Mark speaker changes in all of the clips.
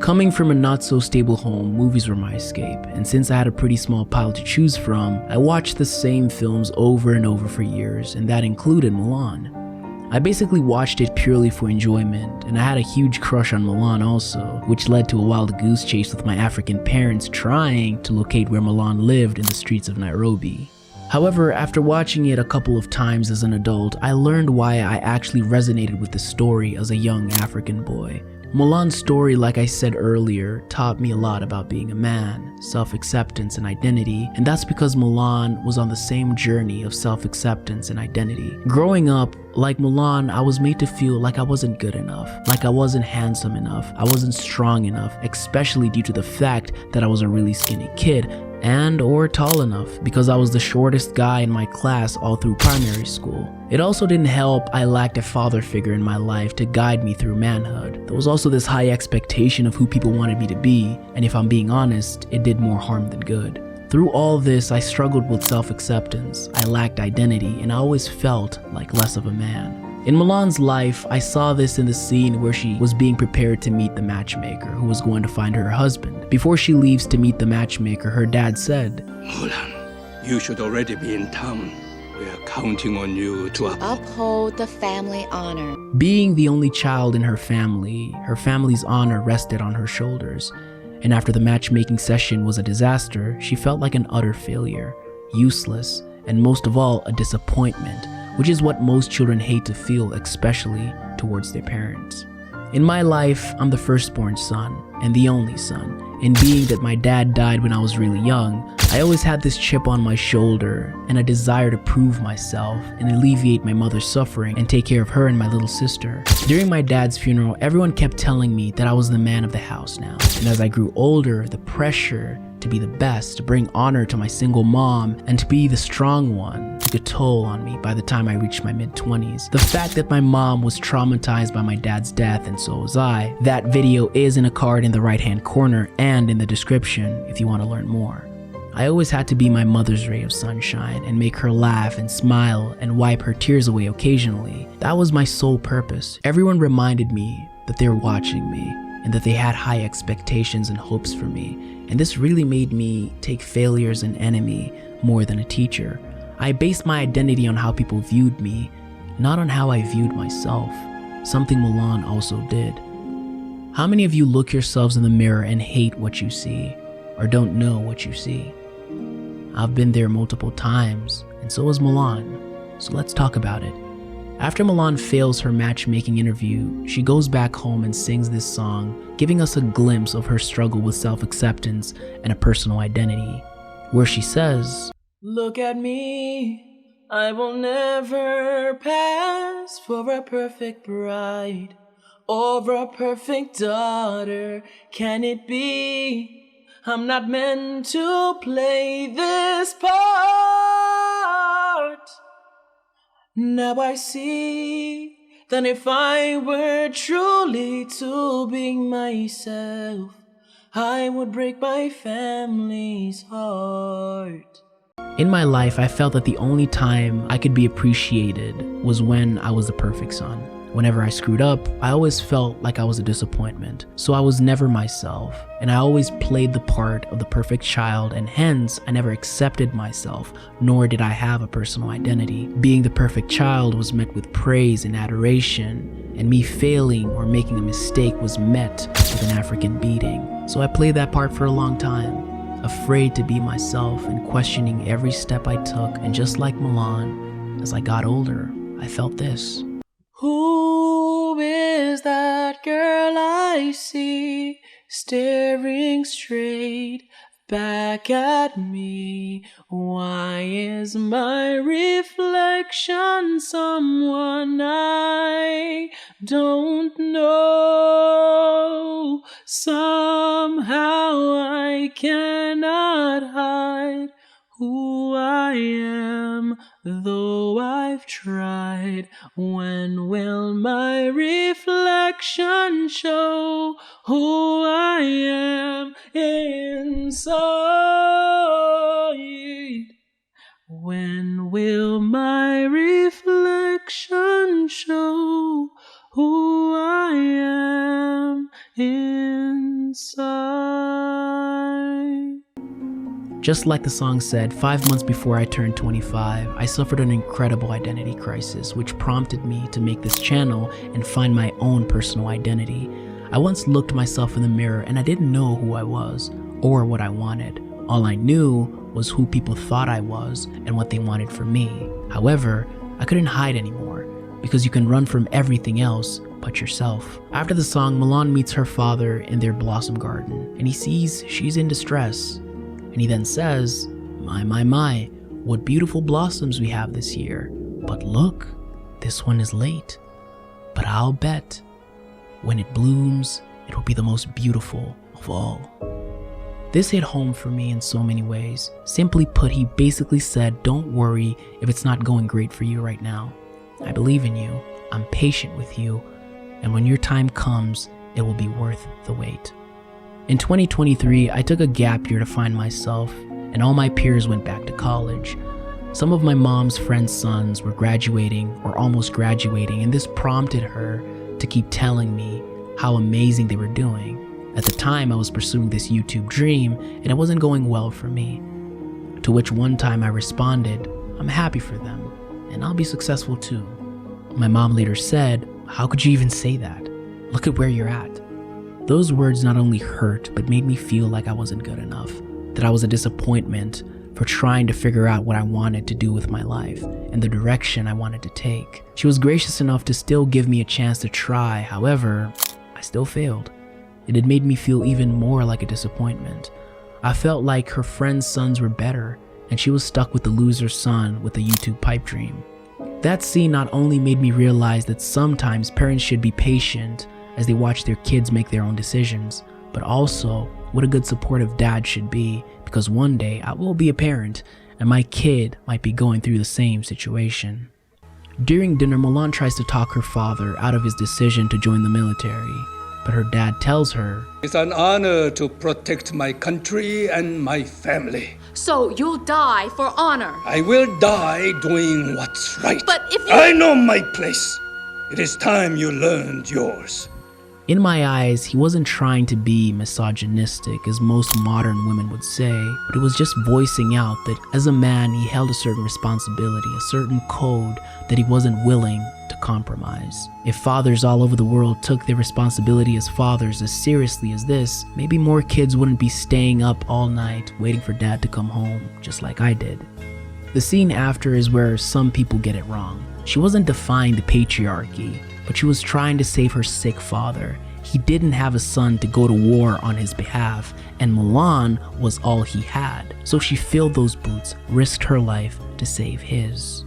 Speaker 1: Coming from a not-so-stable home, movies were my escape, and since I had a pretty small pile to choose from, I watched the same films over and over for years, and that included Mulan. I basically watched it purely for enjoyment, and I had a huge crush on Mulan also, which led to a wild goose chase with my African parents trying to locate where Mulan lived in the streets of Nairobi. However, after watching it a couple of times as an adult, I learned why I actually resonated with the story as a young African boy. Mulan's story, like I said earlier, taught me a lot about being a man, self-acceptance and identity, and that's because Mulan was on the same journey of self-acceptance and identity. Growing up, like Mulan, I was made to feel like I wasn't good enough, like I wasn't handsome enough, I wasn't strong enough, especially due to the fact that I was a really skinny kid, and or tall enough because I was the shortest guy in my class all through primary school. It also didn't help I lacked a father figure in my life to guide me through manhood. There was also this high expectation of who people wanted me to be, and if I'm being honest, it did more harm than good. Through all this, I struggled with self-acceptance, I lacked identity, and I always felt like less of a man. In Mulan's life, I saw this in the scene where she was being prepared to meet the matchmaker who was going to find her husband. Before she leaves to meet the matchmaker, her dad said,
Speaker 2: "Mulan, you should already be in town. We are counting on you to
Speaker 3: uphold the family honor."
Speaker 1: Being the only child in her family's honor rested on her shoulders. And after the matchmaking session was a disaster, she felt like an utter failure, useless, and most of all, a disappointment, which is what most children hate to feel, especially towards their parents. In my life, I'm the firstborn son and the only son, and being that my dad died when I was really young, I always had this chip on my shoulder and a desire to prove myself and alleviate my mother's suffering and take care of her and my little sister. During my dad's funeral, everyone kept telling me that I was the man of the house now, and as I grew older, the pressure to be the best, to bring honor to my single mom, and to be the strong one took a toll on me by the time I reached my mid-20s. The fact that my mom was traumatized by my dad's death, and so was I. That video is in a card in the right-hand corner and in the description if you want to learn more. I always had to be my mother's ray of sunshine and make her laugh and smile and wipe her tears away occasionally. That was my sole purpose. Everyone reminded me that they were watching me and that they had high expectations and hopes for me. And this really made me take failure as an enemy more than a teacher. I based my identity on how people viewed me, not on how I viewed myself, something Mulan also did. How many of you look yourselves in the mirror and hate what you see, or don't know what you see? I've been there multiple times, and so has Mulan, so let's talk about it. After Mulan fails her matchmaking interview, she goes back home and sings this song, giving us a glimpse of her struggle with self-acceptance and a personal identity, where she says,
Speaker 4: "Look at me, I will never pass for a perfect bride or a perfect daughter. Can it be? I'm not meant to play this part. Now I see that if I were truly to be myself, I would break my family's heart."
Speaker 1: In my life, I felt that the only time I could be appreciated was when I was the perfect son. Whenever I screwed up, I always felt like I was a disappointment. So I was never myself, and I always played the part of the perfect child, and hence I never accepted myself, nor did I have a personal identity. Being the perfect child was met with praise and adoration, and me failing or making a mistake was met with an African beating. So I played that part for a long time, afraid to be myself and questioning every step I took. And just like Mulan, as I got older, I felt this.
Speaker 4: Who is that girl I see staring straight back at me? Why is my reflection someone I don't know? Somehow I cannot hide who I am, though I've tried. When will my reflection show who I am inside? When will my reflection show who I am inside? inside.
Speaker 1: Just like the song said, 5 months before I turned 25, I suffered an incredible identity crisis, which prompted me to make this channel and find my own personal identity. I once looked myself in the mirror and I didn't know who I was or what I wanted. All I knew was who people thought I was and what they wanted from me. However, I couldn't hide anymore because you can run from everything else but yourself. After the song, Mulan meets her father in their blossom garden and he sees she's in distress. And he then says, my, what beautiful blossoms we have this year. But look, this one is late. But I'll bet when it blooms, it will be the most beautiful of all. This hit home for me in so many ways. Simply put, he basically said, don't worry if it's not going great for you right now. I believe in you, I'm patient with you, and when your time comes, it will be worth the wait. In 2023, I took a gap year to find myself, and all my peers went back to college. Some of my mom's friends' sons were graduating or almost graduating, and this prompted her to keep telling me how amazing they were doing. At the time, I was pursuing this YouTube dream, and it wasn't going well for me. To which one time I responded, I'm happy for them, and I'll be successful too. My mom later said, how could you even say that? Look at where you're at. Those words not only hurt, but made me feel like I wasn't good enough, that I was a disappointment for trying to figure out what I wanted to do with my life and the direction I wanted to take. She was gracious enough to still give me a chance to try, however, I still failed. It had made me feel even more like a disappointment. I felt like her friends' sons were better, and she was stuck with the loser's son with the YouTube pipe dream. That scene not only made me realize that sometimes parents should be patient as they watch their kids make their own decisions, but also what a good supportive dad should be, because one day I will be a parent and my kid might be going through the same situation. During dinner, Mulan tries to talk her father out of his decision to join the military, but her dad tells her,
Speaker 2: It's an honor to protect my country and my family.
Speaker 5: So you'll die for honor.
Speaker 2: I will die doing what's right.
Speaker 5: But if you...
Speaker 2: I know my place. It is time you learned yours.
Speaker 1: In my eyes, he wasn't trying to be misogynistic, as most modern women would say, but it was just voicing out that as a man, he held a certain responsibility, a certain code that he wasn't willing to compromise. If fathers all over the world took their responsibility as fathers as seriously as this, maybe more kids wouldn't be staying up all night waiting for dad to come home, just like I did. The scene after is where some people get it wrong. She wasn't defying the patriarchy, but she was trying to save her sick father. He didn't have a son to go to war on his behalf, and Mulan was all he had. So she filled those boots, risked her life to save his.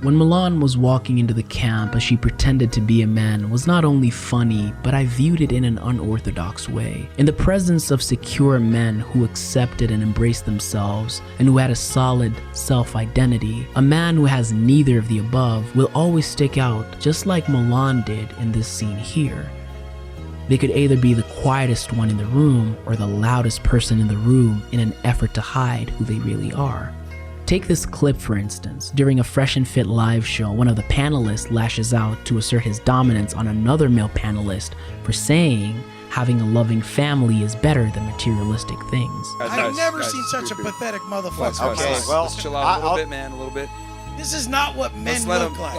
Speaker 1: When Mulan was walking into the camp as she pretended to be a man was not only funny, but I viewed it in an unorthodox way. In the presence of secure men who accepted and embraced themselves and who had a solid self-identity, a man who has neither of the above will always stick out, just like Mulan did in this scene here. They could either be the quietest one in the room or the loudest person in the room in an effort to hide who they really are. Take this clip for instance. During a Fresh and Fit live show, one of the panelists lashes out to assert his dominance on another male panelist for saying having a loving family is better than materialistic things.
Speaker 6: I've never seen such a pathetic motherfucker.
Speaker 7: Okay, well,
Speaker 8: let's chill out a little bit, man, a little bit.
Speaker 6: This is not what men look like.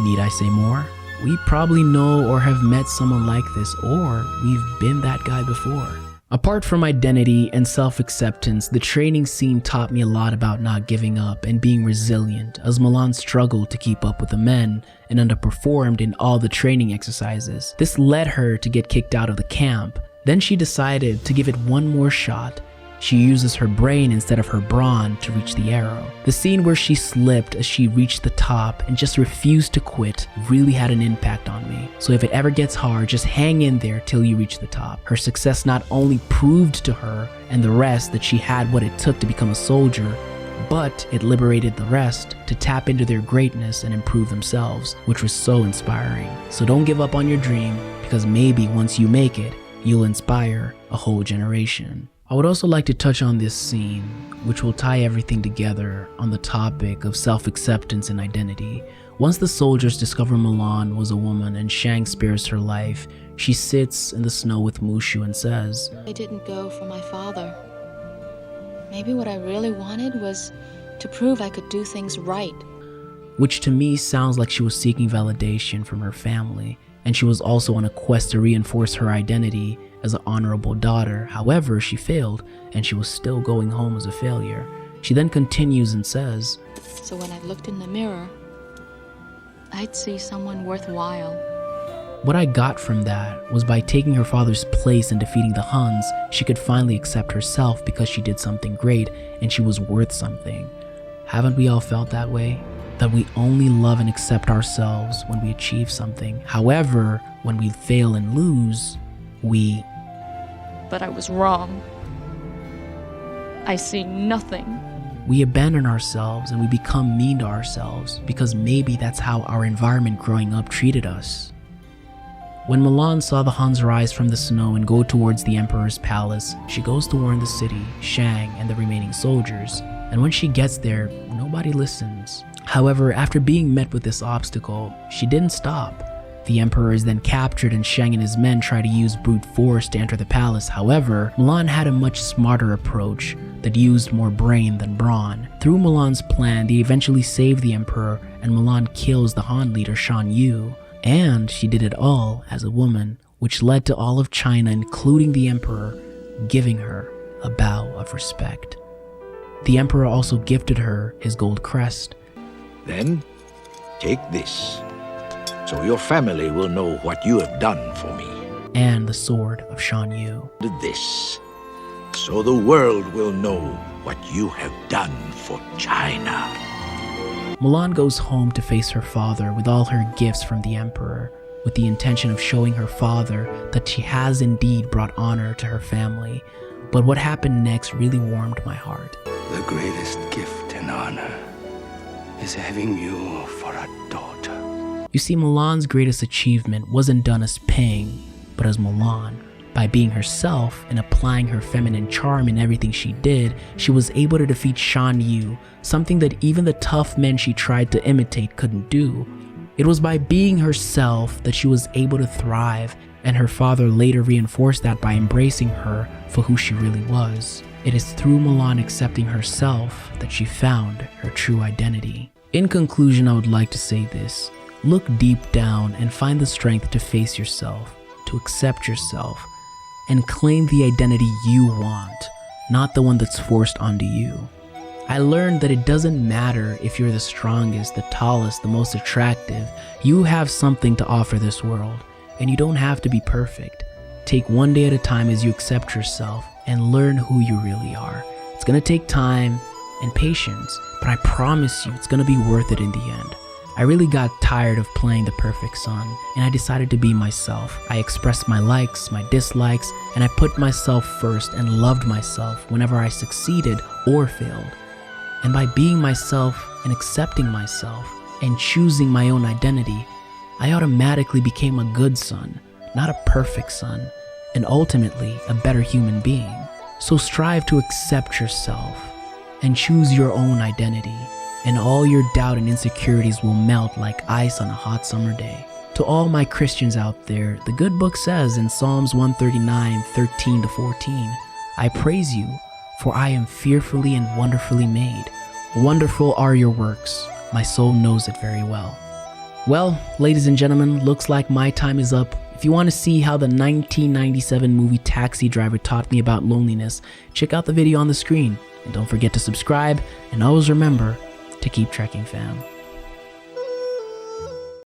Speaker 1: Need I say more? We probably know or have met someone like this, or we've been that guy before. Apart from identity and self-acceptance, the training scene taught me a lot about not giving up and being resilient, as Mulan struggled to keep up with the men and underperformed in all the training exercises. This led her to get kicked out of the camp. Then she decided to give it one more shot. She uses her brain instead of her brawn to reach the arrow. The scene where she slipped as she reached the top and just refused to quit really had an impact on me. So if it ever gets hard, just hang in there till you reach the top. Her success not only proved to her and the rest that she had what it took to become a soldier, but it liberated the rest to tap into their greatness and improve themselves, which was so inspiring. So don't give up on your dream, because maybe once you make it, you'll inspire a whole generation. I would also like to touch on this scene, which will tie everything together on the topic of self-acceptance and identity, Once the soldiers discover Mulan was a woman and Shang spares her life, she sits in the snow with Mushu and says,
Speaker 3: I didn't go for my father. Maybe what I really wanted was to prove I could do things right.
Speaker 1: which to me sounds like she was seeking validation from her family, and she was also on a quest to reinforce her identity as an honorable daughter. However, she failed, and she was still going home as a failure. She then continues and says,
Speaker 3: So when I looked in the mirror, I'd see someone worthwhile.
Speaker 1: what I got from that was by taking her father's place and defeating the Huns, she could finally accept herself because she did something great and she was worth something. Haven't we all felt that way? That we only love and accept ourselves when we achieve something. However, when we fail and lose, we...
Speaker 5: But I was wrong. I see nothing.
Speaker 1: We abandon ourselves and we become mean to ourselves because maybe that's how our environment growing up treated us. When Mulan saw the Huns rise from the snow and go towards the Emperor's palace, she goes to warn the city, Shang, and the remaining soldiers. And when she gets there, nobody listens. However, after being met with this obstacle, she didn't stop. The Emperor is then captured and Shang and his men try to use brute force to enter the palace. However, Mulan had a much smarter approach that used more brain than brawn. Through Mulan's plan, they eventually save the Emperor and Mulan kills the Han leader Shan Yu. And she did it all as a woman, which led to all of China, including the Emperor, giving her a bow of respect. The Emperor also gifted her his gold crest.
Speaker 7: Then, take this, so your family will know what you have done for me.
Speaker 1: And the sword of Shan Yu.
Speaker 7: This, so the world will know what you have done for China.
Speaker 1: Mulan goes home to face her father with all her gifts from the Emperor, with the intention of showing her father that she has indeed brought honor to her family. But what happened next really warmed my heart.
Speaker 2: The greatest gift and honor is having you for a daughter.
Speaker 1: You see, Mulan's greatest achievement wasn't done as Ping, but as Mulan. By being herself and applying her feminine charm in everything she did, she was able to defeat Shan Yu, something that even the tough men she tried to imitate couldn't do. It was by being herself that she was able to thrive, and her father later reinforced that by embracing her for who she really was. It is through Mulan accepting herself that she found her true identity. In conclusion, I would like to say this. Look deep down and find the strength to face yourself, to accept yourself, and claim the identity you want, not the one that's forced onto you. I learned that it doesn't matter if you're the strongest, the tallest, the most attractive. You have something to offer this world, and you don't have to be perfect. Take one day at a time as you accept yourself and learn who you really are. It's gonna take time and patience, but I promise you it's gonna be worth it in the end. I really got tired of playing the perfect son, and I decided to be myself. I expressed my likes, my dislikes, and I put myself first and loved myself whenever I succeeded or failed. And by being myself and accepting myself and choosing my own identity, I automatically became a good son, not a perfect son, and ultimately a better human being. So strive to accept yourself and choose your own identity, and all your doubt and insecurities will melt like ice on a hot summer day. To all my Christians out there, the good book says in Psalms 139, 13-14, I praise you, for I am fearfully and wonderfully made. Wonderful are your works. My soul knows it very well. Well, ladies and gentlemen, looks like my time is up. If you want to see how the 1997 movie Taxi Driver taught me about loneliness, check out the video on the screen. And don't forget to subscribe, and always remember to keep trekking, fam.